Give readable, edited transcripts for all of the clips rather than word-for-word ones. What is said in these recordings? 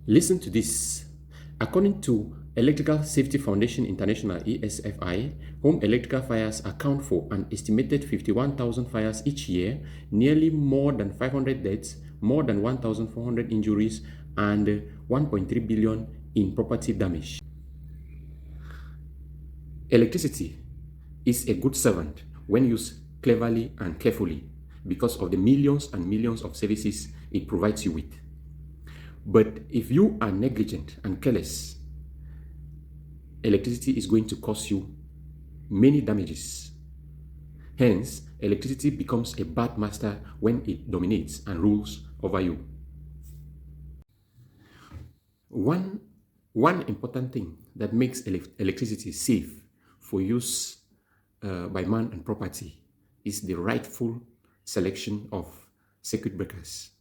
Listen to this. According to Electrical Safety Foundation International ESFI, home electrical fires account for an estimated 51,000 fires each year, nearly more than 500 deaths, more than 1,400 injuries, and 1.3 billion in property damage. Electricity is a good servant when used cleverly and carefully because of the millions and millions of services it provides you with. But if you are negligent and careless, electricity is going to cause you many damages. Hence, electricity becomes a bad master when it dominates and rules over you. One important thing that makes electricity safe for use by man and property is the rightful selection of circuit breakers.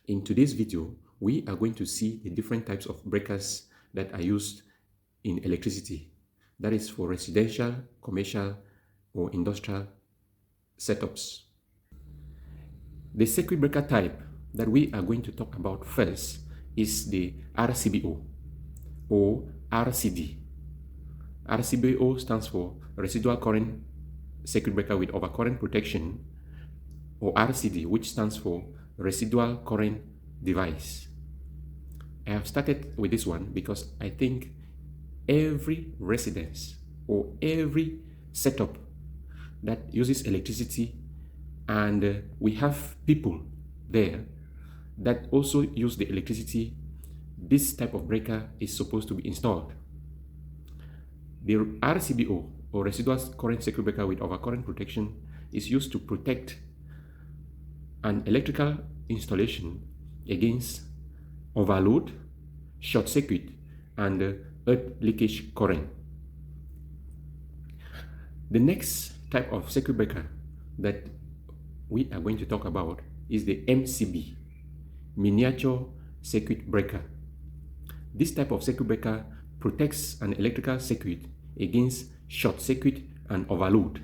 In today's video, we are going to see the different types of breakers that are used in electricity. That is for residential, commercial, or industrial setups. The circuit breaker type that we are going to talk about first is the RCBO or RCD. RCBO stands for Residual Current Circuit Breaker with Overcurrent Protection, or RCD, which stands for Residual Current Device. I have started with this one because I think every residence or every setup that uses electricity, and we have people there that also use the electricity, this type of breaker is supposed to be installed. The RCBO, or Residual Current Circuit Breaker with Overcurrent Protection, is used to protect an electrical installation against overload, short circuit, and earth leakage current. The next type of circuit breaker that we are going to talk about is the MCB, Miniature Circuit Breaker. This type of circuit breaker protects an electrical circuit against short circuit and overload.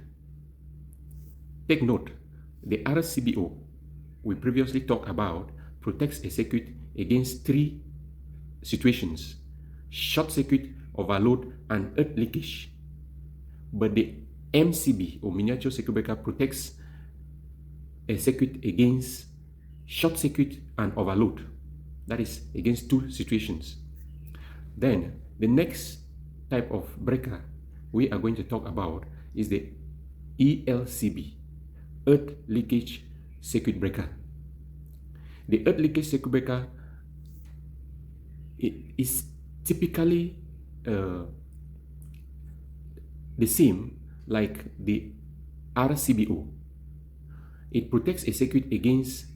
Take note, the RCBO we previously talked about protects a circuit against three situations: short circuit, overload, and earth leakage. But the MCB, or Miniature Circuit Breaker, protects a circuit against short circuit and overload. That is against two situations. Then the next type of breaker we are going to talk about is the ELCB, Earth Leakage Circuit Breaker. The earth leakage circuit breaker is typically the same like the RCBO. It protects a circuit against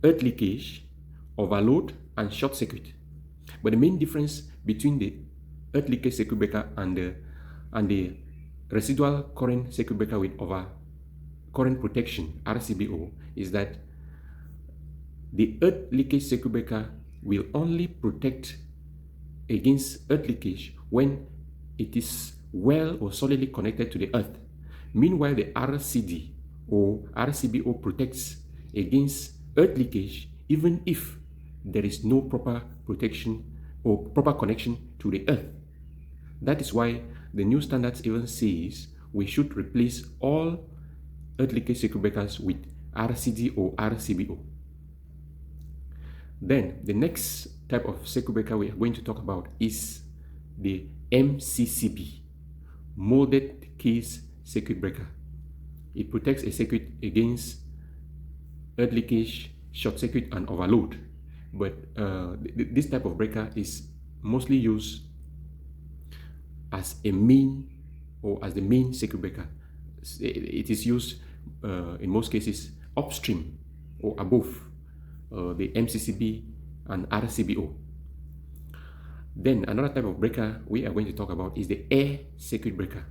earth leakage, overload, and short circuit. But the main difference between the earth leakage circuit breaker and the residual current circuit breaker with overcurrent protection, RCBO, is that the earth leakage circuit breaker will only protect against earth leakage when it is well or solidly connected to the earth. Meanwhile, the RCD or RCBO protects against earth leakage even if there is no proper protection or proper connection to the earth. That is why the new standards even says we should replace all earth leakage circuit breakers with RCD or RCBO. Then the next type of circuit breaker we are going to talk about is the MCCB, Molded Case Circuit Breaker. It protects a circuit against earth leakage, short circuit, and overload. But this type of breaker is mostly used as a main or as the main circuit breaker. It is used in most cases upstream or above the MCCB and RCBO. Then another type of breaker we are going to talk about is the air circuit breaker.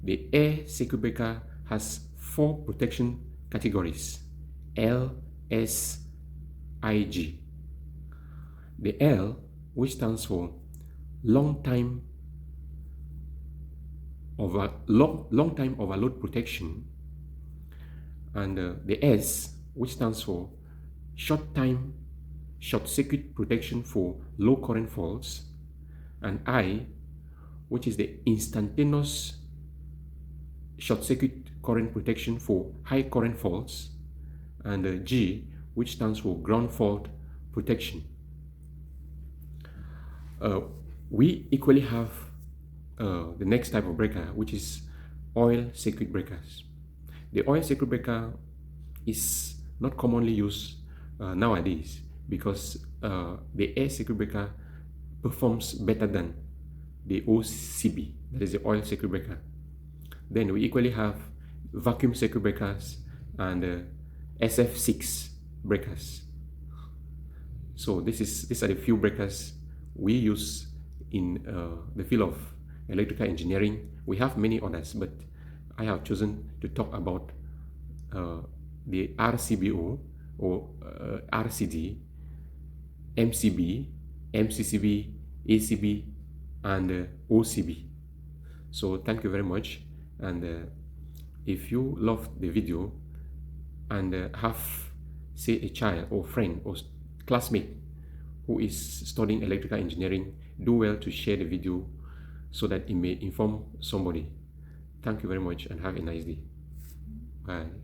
The air circuit breaker has 4 protection categories: L, S, I, G. The L, which stands for long time overload protection, and the S, which stands for short short circuit protection for low current faults, and I, which is the instantaneous short circuit current protection for high current faults, and G, which stands for ground fault protection. We equally have the next type of breaker, which is oil circuit breakers. The oil circuit breaker is not commonly used nowadays because the air circuit breaker performs better than the OCB, that is the oil circuit breaker. Then we equally have vacuum circuit breakers and SF6 breakers. So these are the few breakers we use in the field of electrical engineering. We have many others, but I have chosen to talk about the RCBO or RCD, MCB, MCCB, ACB, and OCB. So thank you very much. And if you love the video and have, say, a child or friend or classmate who is studying electrical engineering, do well to share the video so that it may inform somebody. Thank you very much and have a nice day. Bye.